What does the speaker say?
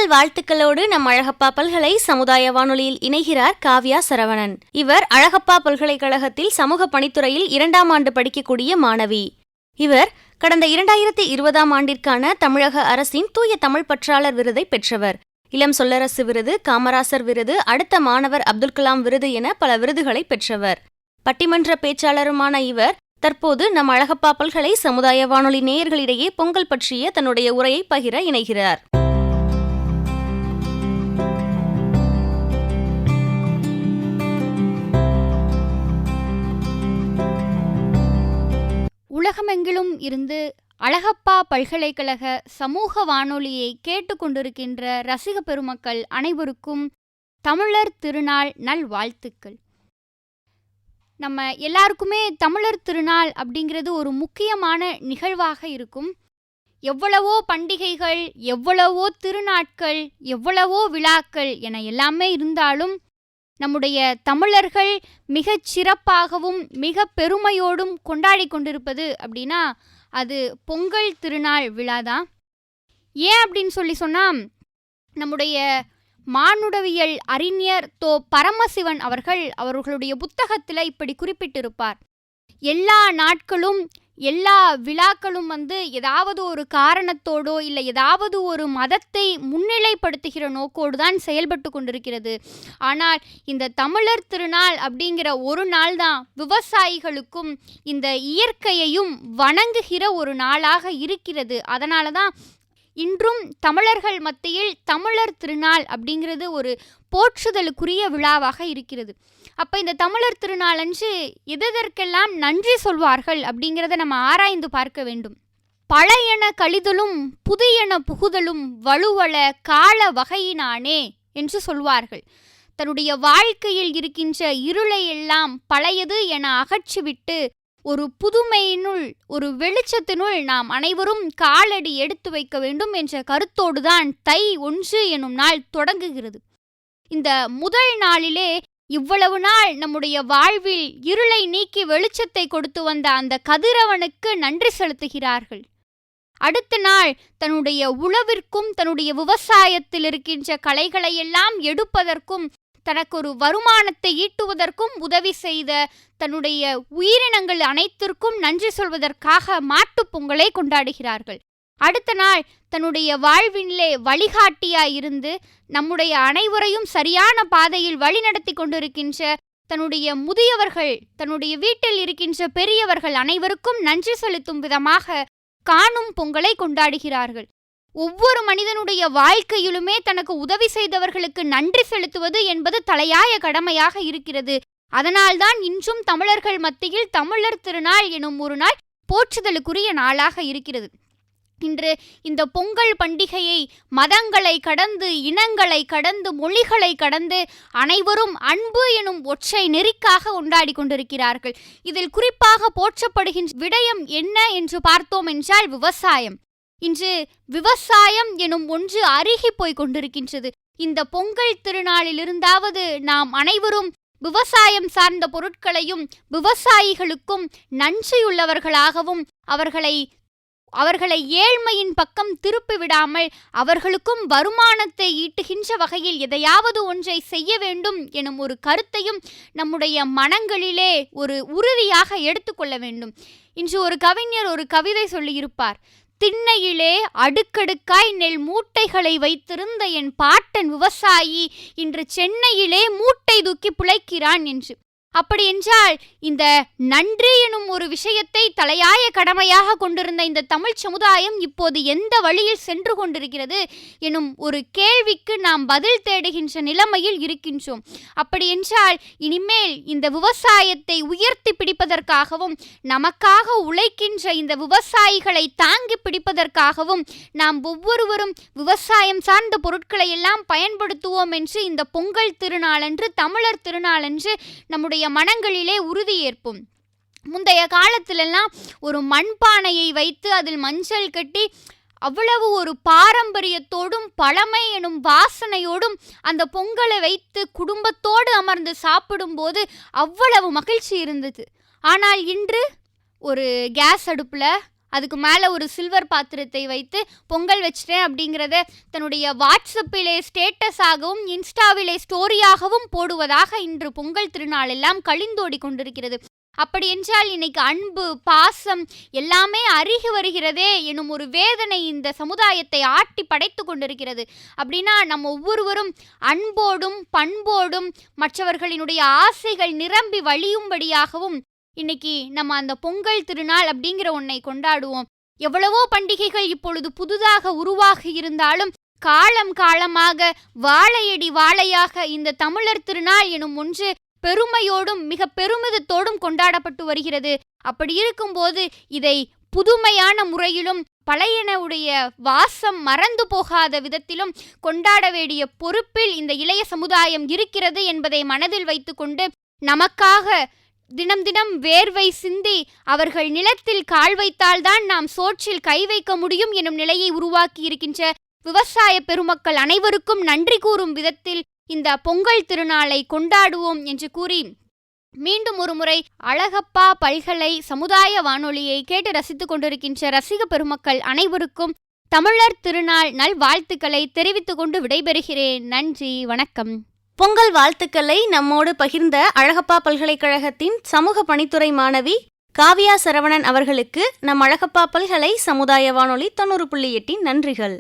பொங்கல் வாழ்த்துக்களோடு நம் அழகப்பா பல்கலை சமுதாய வானொலியில் இணைகிறார் காவ்யா சரவணன். இவர் அழகப்பா பல்கலைக்கழகத்தில் சமூக பணித்துறையில் 2ஆம் ஆண்டு படிக்கக்கூடிய மாணவி. இவர் கடந்த 2020ஆம் ஆண்டிற்கான தமிழக அரசின் தூய தமிழ் பற்றாளர் விருதை பெற்றவர். இளம் சொல்லரசு விருது, காமராசர் விருது, அடுத்த மாணவர் அப்துல் கலாம் விருது என பல விருதுகளை பெற்றவர். பட்டிமன்ற பேச்சாளருமான இவர் தற்போது நம் அழகப்பா பல்கலை சமுதாய வானொலி நேயர்களிடையே பொங்கல் பற்றிய தன்னுடைய உரையை பகிர இணைகிறார். உலகமெங்கிலும் இருந்து அழகப்பா பல்கலைக்கழக சமூக வானொலியை கேட்டுக்கொண்டிருக்கின்ற ரசிக பெருமக்கள் அனைவருக்கும் தமிழர் திருநாள் நல்வாழ்த்துக்கள். நம்ம எல்லாருக்குமே தமிழர் திருநாள் அப்படிங்கிறது ஒரு முக்கியமான நிகழ்வாக இருக்கும். எவ்வளவோ பண்டிகைகள், எவ்வளவோ திருநாட்கள், எவ்வளவோ விழாக்கள் என எல்லாமே இருந்தாலும் நம்முடைய தமிழர்கள் மிகச் சிறப்பாகவும் மிக பெருமையோடும் கொண்டாடி கொண்டிருப்பது அப்படின்னா அது பொங்கல் திருநாள் விழாதான். ஏன் அப்படின்னு சொன்னால் நம்முடைய மானுடவியல் அறிஞர் பரமசிவன் அவர்களுடைய புத்தகத்தில் இப்படி குறிப்பிட்டிருப்பார். எல்லா நாட்களும் எல்லா விழாக்களும் ஏதாவது ஒரு காரணத்தோடோ இல்லை ஏதாவது ஒரு மதத்தை முன்னிலைப்படுத்துகிற நோக்கோடு தான் செயல்பட்டு கொண்டிருக்கிறது. ஆனால் இந்த தமிழர் திருநாள் அப்படிங்கிற ஒரு நாள் தான் விவசாயிகளுக்கும் இந்த இயற்கையையும் வணங்குகிற ஒரு நாளாக இருக்கிறது. அதனால தான் இன்றும் தமிழர்கள் மத்தியில் தமிழர் திருநாள் அப்படிங்கிறது ஒரு போற்றுதலுக்குரிய விழாவாக இருக்கிறது. அப்போ இந்த தமிழர் திருநாள் அன்று எதற்கெல்லாம் நன்றி சொல்வார்கள் அப்படிங்கிறத நம்ம ஆராய்ந்து பார்க்க வேண்டும். பழையன கழிதலும் புதியன புகுதலும் வலுவள கால வகையினானே என்று சொல்வார்கள். தன்னுடைய வாழ்க்கையில் இருக்கின்ற இருளை எல்லாம் பழையது என அகற்றிவிட்டு ஒரு புதுமையினுள் ஒரு வெளிச்சத்தினுள் நாம் அனைவரும் காலடி எடுத்து வைக்க வேண்டும் என்ற கருத்தோடுதான் தை 1 எனும் நாள் தொடங்குகிறது. இந்த முதல் நாளிலே இவ்வளவு நாள் நம்முடைய வாழ்வில் இருளை நீக்கி வெளிச்சத்தை கொடுத்து வந்த அந்த கதிரவனுக்கு நன்றி செலுத்துகிறார்கள். அடுத்த நாள் தன்னுடைய உழவிற்கும் தன்னுடைய விவசாயத்தில் இருக்கின்ற களைகளையெல்லாம் எடுப்பதற்கும் தனக்கு ஒரு வருமானத்தை ஈட்டுவதற்கும் உதவி செய்த தன்னுடைய உயிரினங்கள் அனைத்திற்கும் நன்றி சொல்வதற்காக மாட்டுப் பொங்கலை கொண்டாடுகிறார்கள். அடுத்த நாள் தன்னுடைய வாழ்வினிலே வழிகாட்டியாய் இருந்து நம்முடைய அனைவரையும் சரியான பாதையில் வழிநடத்தி கொண்டிருக்கின்ற தன்னுடைய முதியவர்கள், தன்னுடைய வீட்டில் இருக்கின்ற பெரியவர்கள் அனைவருக்கும் நன்றி செலுத்தும் விதமாக காணும் பொங்கலை கொண்டாடுகிறார்கள். ஒவ்வொரு மனிதனுடைய வாழ்க்கையிலுமே தனக்கு உதவி செய்தவர்களுக்கு நன்றி செலுத்துவது என்பது தலையாய கடமையாக இருக்கிறது. அதனால்தான் இன்றும் தமிழர்கள் மத்தியில் தமிழர் திருநாள் எனும் ஒரு நாள் போற்றுதலுக்குரிய நாளாக இருக்கிறது. இன்று இந்த பொங்கல் பண்டிகையை மதங்களை கடந்து, இனங்களை கடந்து, மொழிகளை கடந்து அனைவரும் அன்பு எனும் ஒற்றை நெறிக்காக கொண்டாடி கொண்டிருக்கிறார்கள். இதில் குறிப்பாக போற்றப்படுகின்ற விடயம் என்ன என்று பார்த்தோம் என்றால் விவசாயம். இன்று விவசாயம் எனும் ஒன்று அருகி போய் கொண்டிருக்கின்றது. இந்த பொங்கல் திருநாளிலிருந்தாவது நாம் அனைவரும் விவசாயம் சார்ந்த பொருட்களையும் விவசாயிகளுக்கும் நன்றியுள்ளவர்களாகவும் அவர்களை ஏழ்மையின் பக்கம் திருப்பி விடாமல் அவர்களுக்கும் வருமானத்தை ஈட்டுகின்ற வகையில் எதையாவது ஒன்றை செய்ய வேண்டும் எனும் ஒரு கருத்தையும் நம்முடைய மனங்களிலே ஒரு உறுதியாக எடுத்துக்கொள்ள வேண்டும். இன்று ஒரு கவிஞர் ஒரு கவிதை சொல்லியிருப்பார். திண்ணையிலே அடுக்கடுக்காய் நெல் மூட்டைகளை வைத்திருந்த என் பாட்டன் விவசாயி இன்று சென்னையிலே மூட்டை தூக்கி பிழைக்கிறான் என்று. அப்படி என்றால் இந்த நன்றி எனும் ஒரு விஷயத்தை தலையாய கடமையாக கொண்டிருந்த இந்த தமிழ் சமுதாயம் இப்போது எந்த வழியில் சென்று கொண்டிருக்கிறது எனும் ஒரு கேள்விக்கு நாம் பதில் தேடுகின்ற நிலைமையில் இருக்கின்றோம். அப்படி என்றால் இனிமேல் இந்த விவசாயத்தை உயர்த்தி பிடிப்பதற்காகவும் நமக்காக உழைக்கின்ற இந்த விவசாயிகளை தாங்கி பிடிப்பதற்காகவும் நாம் ஒவ்வொருவரும் விவசாயம் சார்ந்த பொருட்களை எல்லாம் பயன்படுத்துவோம் என்று இந்த பொங்கல் திருநாளன்று, தமிழர் திருநாளன்று நம்முடைய மனங்களிலே உறுதியேற்போம். முந்தைய காலத்திலெல்லாம் ஒரு மண்பானையை வைத்து அதில் மஞ்சள் கட்டி அவ்வளவு ஒரு பாரம்பரியத்தோடும் பழமை எனும் வாசனையோடும் அந்த பொங்கலை வைத்து குடும்பத்தோடு அமர்ந்து சாப்பிடும்போது அவ்வளவு மகிழ்ச்சி இருந்தது. ஆனால் இன்று ஒரு கேஸ் அடுப்பில் அதுக்கு மேலே ஒரு சில்வர் பாத்திரத்தை வைத்து பொங்கல் வச்சிட்டேன் அப்படிங்கிறத தன்னுடைய வாட்ஸ்அப்பிலே ஸ்டேட்டஸாகவும் இன்ஸ்டாவிலே ஸ்டோரியாகவும் போடுவதாக இன்று பொங்கல் திருநாள் எல்லாம் கழிந்தோடி கொண்டிருக்கிறது. அப்படி என்றால் இன்னைக்கு அன்பு, பாசம் எல்லாமே அருகி வருகிறதே எனும் ஒரு வேதனை இந்த சமுதாயத்தை ஆட்டி படைத்து கொண்டிருக்கிறது. அப்படின்னா நம்ம ஒவ்வொருவரும் அன்போடும் பண்போடும் மற்றவர்களினுடைய ஆசைகள் நிரம்பி வழியும்படியாகவும் இன்னைக்கு நம்ம அந்த பொங்கல் திருநாள் அப்படிங்கிற ஒன்றை கொண்டாடுவோம். எவ்வளவோ பண்டிகைகள் இப்பொழுது புதுதாக உருவாகி இருந்தாலும் காலம் காலமாக வாழையடி வாழையாக இந்த தமிழர் திருநாள் எனும் ஒன்று பெருமையோடும் மிக பெருமிதத்தோடும் கொண்டாடப்பட்டு வருகிறது. அப்படி இருக்கும்போது இதை புதுமையான முறையிலும் பழையனுடைய வாசம் மறந்து போகாத விதத்திலும் கொண்டாட வேண்டிய பொறுப்பில் இந்த இளைய சமுதாயம் இருக்கிறது என்பதை மனதில் வைத்துக்கொண்டு நமக்காக தினம் தினம் வேர்வை சிந்தி அவர்கள் நிலத்தில் கால் வைத்தால்தான் நாம் சோற்றில் கை வைக்க முடியும் எனும் நிலையை உருவாக்கி இருக்கின்ற விவசாய பெருமக்கள் அனைவருக்கும் நன்றி கூறும் விதத்தில் இந்த பொங்கல் திருநாளை கொண்டாடுவோம் என்று கூறி மீண்டும் ஒரு முறை அழகப்பா பல்கலை சமுதாய வானொலியை கேட்டு ரசித்துக் கொண்டிருக்கின்ற ரசிக பெருமக்கள் அனைவருக்கும் தமிழர் திருநாள் நல்வாழ்த்துக்களை தெரிவித்துக் கொண்டு விடைபெறுகிறேன். நன்றி, வணக்கம். பொங்கல் வாழ்த்துக்களை நம்மோடு பகிர்ந்த அழகப்பா பல்கலைக்கழகத்தின் சமூக பணித்துறை மாணவி காவியா சரவணன் அவர்களுக்கு நம் அழகப்பா பல்கலை சமுதாய வானொலி 90.8 நன்றிகள்.